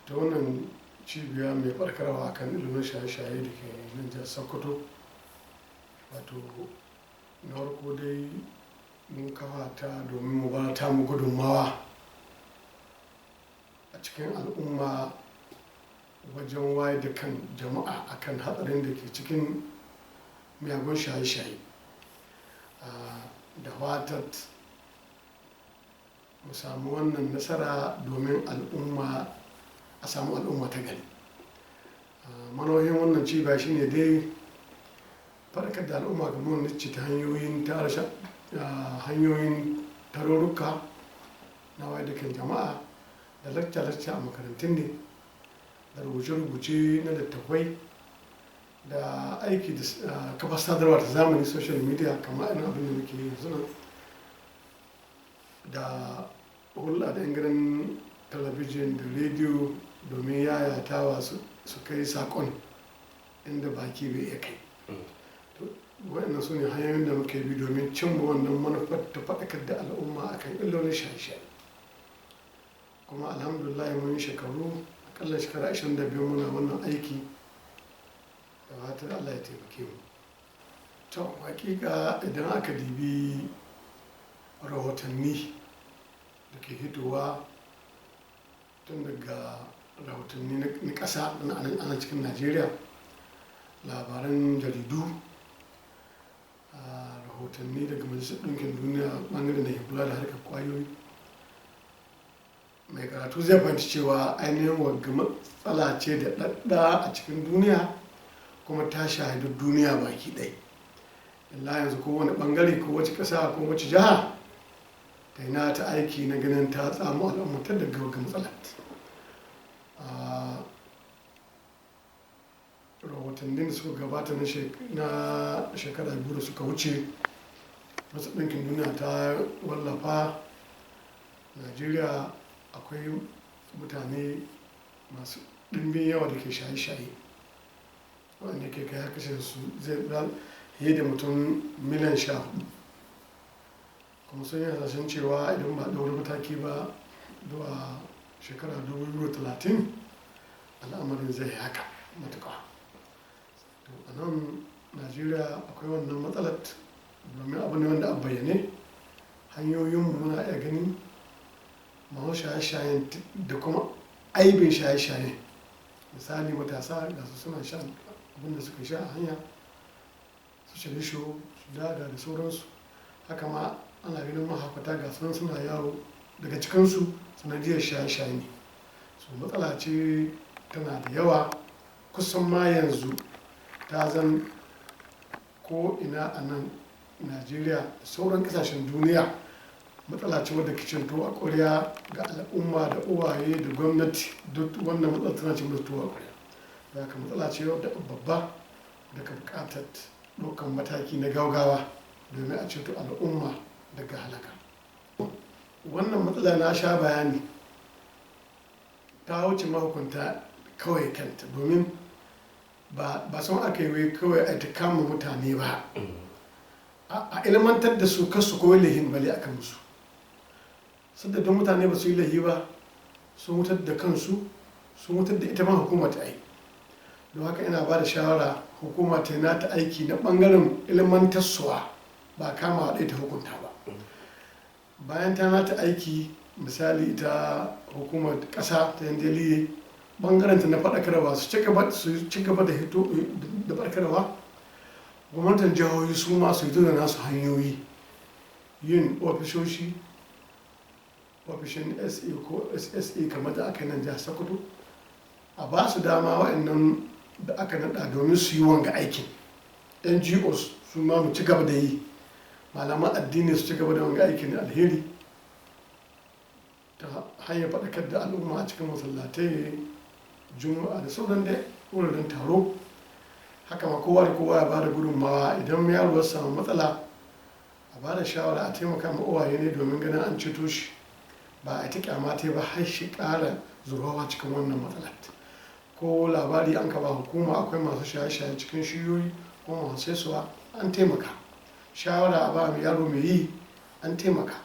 ta wannan cibiya mai barkarwa kan ilimin shaye-shaye da ke nan jihar Sokoto. Wato na farko dai mun kafa ta domin mu ba ta mu gudunmawa a cikin al'umma wajen wayar da kan jama'a akan hatsarin da ke cikin miyagun shaye-shaye, da fatat mu samu wannan nasara domin al'umma a samu al'umma ta gari. Manohin wannan cibiya shine dai faɗakar da al'umma ga gwamnati ta hanyoyin tarurruka na wayar da kan jama'a, da lacca-lacca a makarantun ne, da rubuce-rubuce na littattafai, da aiki da kafar sadarwa ta zamani social media kamar irin abin da muke yanzu nan, da hulɗa da gidan talabijin da rediyo domin yayatawa su kai saƙon inda baki bai iya kai. Waɗannan su ne hanyoyin da muke bi domin cimma wannan manufar ta faɗakar da al'umma akan illolin shaye-shaye. Kuma alhamdulillah mun yi shekaru akalla shekara 22 muna wannan aiki, da fatan Allah ya taimake mu. To hakika idan aka dibi rahotanni da ke hitowa tun daga rahotanni na ƙasa na cikin Najeriya, labaran jaridu, rahotanni daga Majalisar Ɗinkin Duniya ɓangaren da ke kula da harkar ƙwayoyi, mai karatu zai fahimci cewa ainihin wagga matsala ce da ɗaɗɗa a cikin duniya kuma ta shahidu duniya baki ɗaya. Illa yanzu kowane ɓangare ko wace ƙasa ko wace jiha ta yi ta aiki na ganin ta tsamo al'ummatar daga wagga matsalar. Rahotannin da suka gabata na shekara biyu da suka wuce, Majalisar Ɗinkin Duniya ta wallafa Najeriya akwai mutane masu ɗimbin yawa da ke shaye-shaye, wanda ke kai kashe su zai fiye da mutum miliyan 14. Kuma sun yi hasashen cewa idan ba ɗaura mataki ba zuwa shekara 2030 al'amarin zai haka matuƙa. To a nan Najeriya akwai wannan matsalar domin abu ne wanda a bayyane, hanyoyinmu muna iya gani masu shaye-shayen da kuma aibin shaye-shaye. Misali matasa ga su suna shan abinda suka sha a hanya, su sharisho, su daga da sauransu. Haka ma ana ganin mahaukata ga suna yawo daga cikinsu sanadiyar shaye-shaye ne. So matsala ce tana da yawa, kusan ma yanzu ta zan ko ina a nan Najeriya da sauran ƙasashen duniya matsala ce wadda ke cin tuwo a ƙwarya ga al'umma da uwaye da gwamnati. Duk wannan matsala tana cin tuwo a ƙwarya. Da haka matsala ce wadda babba da ka buƙatar ɗaukan mataki na gaugawa domin a ceto al'umma daga halaka. Wannan matsala na sha bayani ta wuce mahukunta kawai kanta, domin ba son aka yi kawai a ta kama mutane ba, a ilmantar da su kasu koyi lahin bale aka musu. Sadda don mutane ba su yi lahi ba, sun wutar da kansu, sun wutar da ita ma hukuma ta yi. Don haka ina ba da shawara hukuma ta na ta aiki na ɓangaren ilmantarsuwa, ba kama ɗaya ta hukunta ba. Bayan ta na ta aiki, misali ita hukumar ƙasa ta Yandeliye ɓangaren ta na faɗakarwa su ci gaba da hito da faɗakarwa. Gwamnatin jihohi su ma su hito da nasu hanyoyi, yin ofishin SA ko SSA kamar da aka nan jihar Sokoto, a ba su dama waɗannan da aka naɗa domin su yi wanga aikin. NGOs su ma mu ci gaba da yi, malaman addini su ci gaba da wanga aikin alheri ta hanyar faɗakar da al'umma a cikin masallatai, juma'a da sauran da wuraren taro. Haka ma kowa da kowa ya bada gudunmawa idan yaro ya samu matsala, a bada shawara a taimaka ma uwaye ne domin ganin an ceto shi, ba a ta kyamata ba har shi ƙara zurfafa cikin wannan matsalar. Ko labari an ka ba hukuma akwai masu shaye-shaye cikin shiyoyi ko masu saisuwa, an taimaka. Shawara a ba yaro mai yi, an taimaka.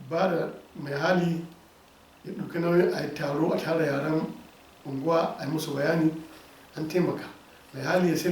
Ba da mai hali ya ɗauki nauyin a yi taro a tara yaran unguwa a yi musu bayani an taimaka mai hali ya sai